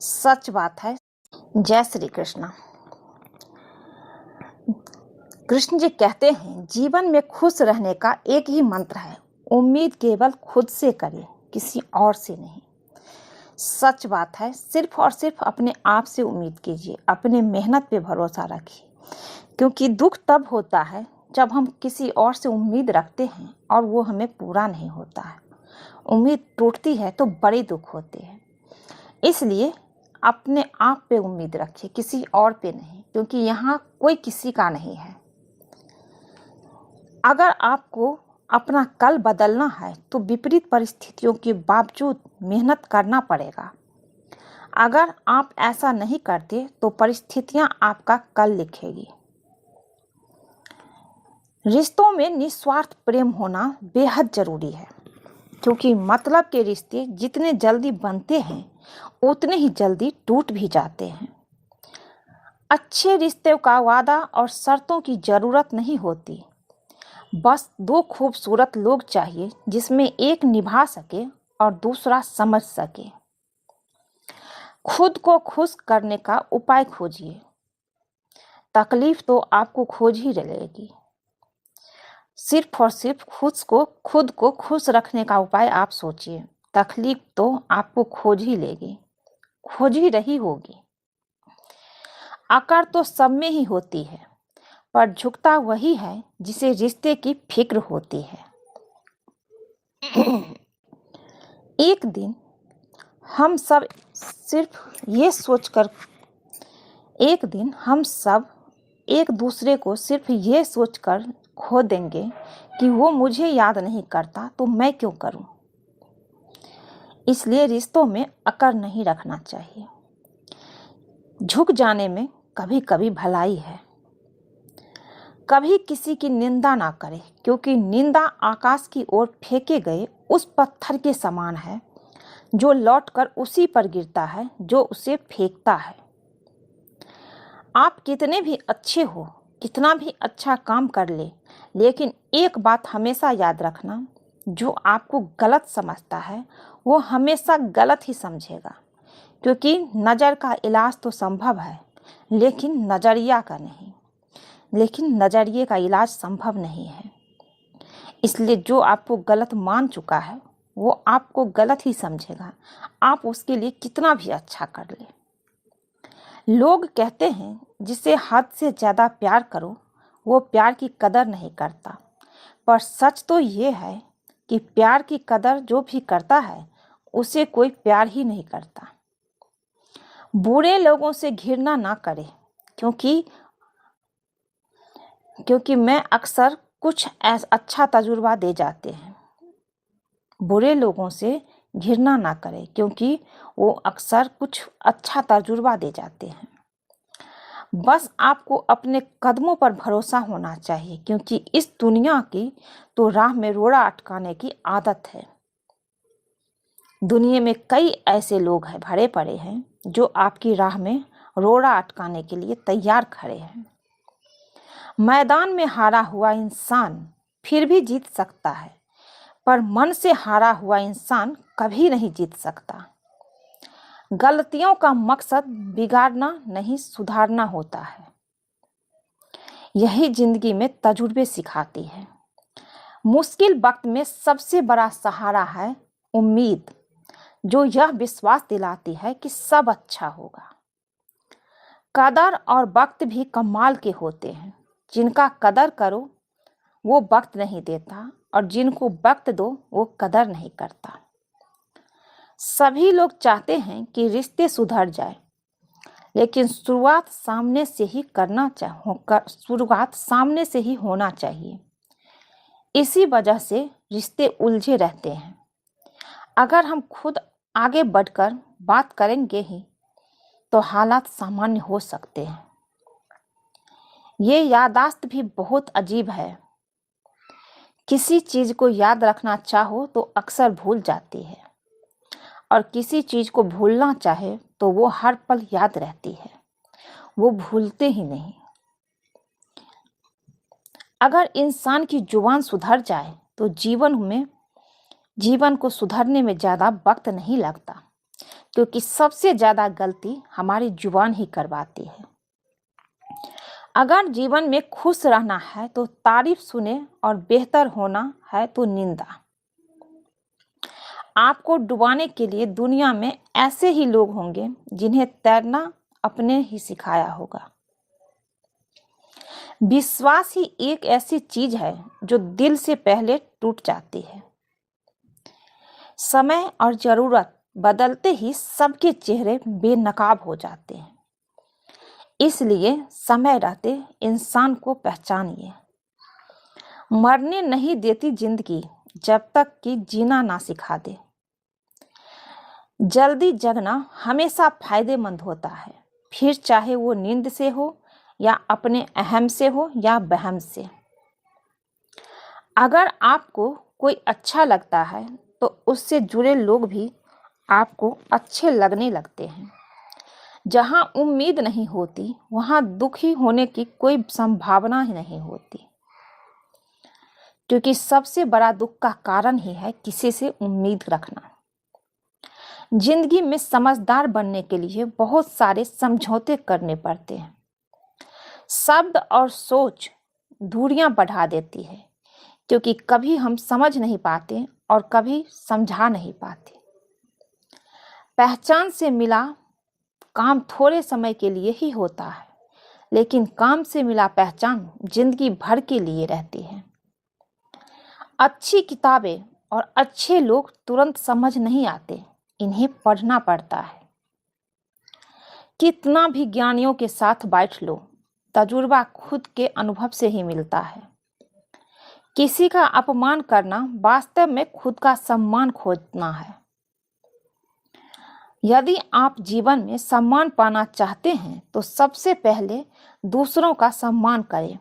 सच बात है। जय श्री कृष्ण। कृष्ण जी कहते हैं जीवन में खुश रहने का एक ही मंत्र है, उम्मीद केवल खुद से करें, किसी और से नहीं। सच बात है। सिर्फ और सिर्फ अपने आप से उम्मीद कीजिए, अपने मेहनत पे भरोसा रखिए, क्योंकि दुख तब होता है जब हम किसी और से उम्मीद रखते हैं और वो हमें पूरा नहीं होता है। उम्मीद टूटती है तो बड़े दुख होते हैं। इसलिए अपने आप पे उम्मीद रखिए, किसी और पे नहीं, क्योंकि यहाँ कोई किसी का नहीं है। अगर आपको अपना कल बदलना है तो विपरीत परिस्थितियों के बावजूद मेहनत करना पड़ेगा। अगर आप ऐसा नहीं करते तो परिस्थितियां आपका कल लिखेगी। रिश्तों में निस्वार्थ प्रेम होना बेहद जरूरी है, क्योंकि मतलब के रिश्ते जितने जल्दी बनते हैं उतने ही जल्दी टूट भी जाते हैं। अच्छे रिश्ते का वादा और शर्तों की जरूरत नहीं होती, बस दो खूबसूरत लोग चाहिए जिसमें एक निभा सके और दूसरा समझ सके। खुद को खुश करने का उपाय खोजिए, तकलीफ तो आपको खोज ही रहेगी। सिर्फ और सिर्फ खुद को खुश रखने का उपाय आप सोचिए, तकलीफ तो आपको खोज ही लेगी, खोज ही रही होगी। अकड़ तो सब में ही होती है, पर झुकता वही है जिसे रिश्ते की फिक्र होती है। एक दिन हम सब एक दूसरे को सिर्फ ये सोचकर खो देंगे कि वो मुझे याद नहीं करता तो मैं क्यों करूं। इसलिए रिश्तों में अकड़ नहीं रखना चाहिए। झुक जाने में कभी कभी भलाई है। कभी किसी की निंदा ना करें, क्योंकि निंदा आकाश की ओर फेंके गए उस पत्थर के समान है जो लौटकर उसी पर गिरता है जो उसे फेंकता है। आप कितने भी अच्छे हो, कितना भी अच्छा काम कर ले, लेकिन एक बात हमेशा याद रखना, जो आपको गलत समझता है वो हमेशा गलत ही समझेगा। क्योंकि नज़र का इलाज तो संभव है, लेकिन नज़रिया का नहीं, लेकिन नज़रिए का इलाज संभव नहीं है। इसलिए जो आपको गलत मान चुका है वो आपको गलत ही समझेगा, आप उसके लिए कितना भी अच्छा कर ले। लोग कहते हैं जिसे हद से ज़्यादा प्यार करो वो प्यार की कदर नहीं करता, पर सच तो ये है कि प्यार की कदर जो भी करता है उसे कोई प्यार ही नहीं करता। बुरे लोगों से घृणा ना करें, क्योंकि मैं अक्सर कुछ अच्छा तजुर्बा दे जाते हैं। बुरे लोगों से घृणा ना करें, क्योंकि वो अक्सर कुछ अच्छा तजुर्बा दे जाते हैं। बस आपको अपने कदमों पर भरोसा होना चाहिए, क्योंकि इस दुनिया की तो राह में रोड़ा अटकाने की आदत है। दुनिया में कई ऐसे लोग हैं भरे पड़े हैं जो आपकी राह में रोड़ा अटकाने के लिए तैयार खड़े हैं। मैदान में हारा हुआ इंसान फिर भी जीत सकता है, पर मन से हारा हुआ इंसान कभी नहीं जीत सकता। गलतियों का मकसद बिगाड़ना नहीं, सुधारना होता है। यही जिंदगी में तजुर्बे सिखाती है। मुश्किल वक्त में सबसे बड़ा सहारा है उम्मीद, जो यह विश्वास दिलाती है कि सब अच्छा होगा। कदर और वक्त भी कमाल के होते हैं। जिनका कदर करो वो वक्त नहीं देता, और जिनको वक्त दो वो कदर नहीं करता। सभी लोग चाहते हैं कि रिश्ते सुधर जाए, लेकिन शुरुआत सामने से ही होना चाहिए। इसी वजह से रिश्ते उलझे रहते हैं। अगर हम खुद आगे बढ़कर बात करेंगे ही तो हालात सामान्य हो सकते हैं। ये याददाश्त भी बहुत अजीब है। किसी चीज को याद रखना चाहो तो अक्सर भूल जाती है, और किसी चीज को भूलना चाहे तो वो हर पल याद रहती है, वो भूलते ही नहीं। अगर इंसान की जुबान सुधर जाए तो जीवन को सुधरने में ज़्यादा वक्त नहीं लगता, क्योंकि सबसे ज़्यादा गलती हमारी जुबान ही करवाती है। अगर जीवन में खुश रहना है तो तारीफ सुने और बेहतर होना है तो निंदा। आपको डुबाने के लिए दुनिया में ऐसे ही लोग होंगे जिन्हें तैरना अपने ही सिखाया होगा। विश्वास ही एक ऐसी चीज है जो दिल से पहले टूट जाती है। समय और जरूरत बदलते ही सबके चेहरे बेनकाब हो जाते हैं। इसलिए समय रहते इंसान को पहचानिए। मरने नहीं देती जिंदगी जब तक कि जीना ना सिखा दे। जल्दी जगना हमेशा फायदेमंद होता है, फिर चाहे वो नींद से हो या अपने अहम से हो या वहम से। अगर आपको कोई अच्छा लगता है तो उससे जुड़े लोग भी आपको अच्छे लगने लगते हैं। जहाँ उम्मीद नहीं होती वहाँ दुखी होने की कोई संभावना ही नहीं होती, क्योंकि सबसे बड़ा दुख का कारण ही है किसी से उम्मीद रखना। जिंदगी में समझदार बनने के लिए बहुत सारे समझौते करने पड़ते हैं। शब्द और सोच दूरियां बढ़ा देती है, क्योंकि कभी हम समझ नहीं पाते और कभी समझा नहीं पाते। पहचान से मिला काम थोड़े समय के लिए ही होता है, लेकिन काम से मिला पहचान जिंदगी भर के लिए रहती है। अच्छी किताबें और अच्छे लोग तुरंत समझ नहीं आते, इन्हें पढ़ना पड़ता है। कितना भी ज्ञानियों के साथ बैठ लो, तजुर्बा खुद के अनुभव से ही मिलता है। किसी का अपमान करना वास्तव में खुद का सम्मान खोजना है। यदि आप जीवन में सम्मान पाना चाहते हैं तो सबसे पहले दूसरों का सम्मान करें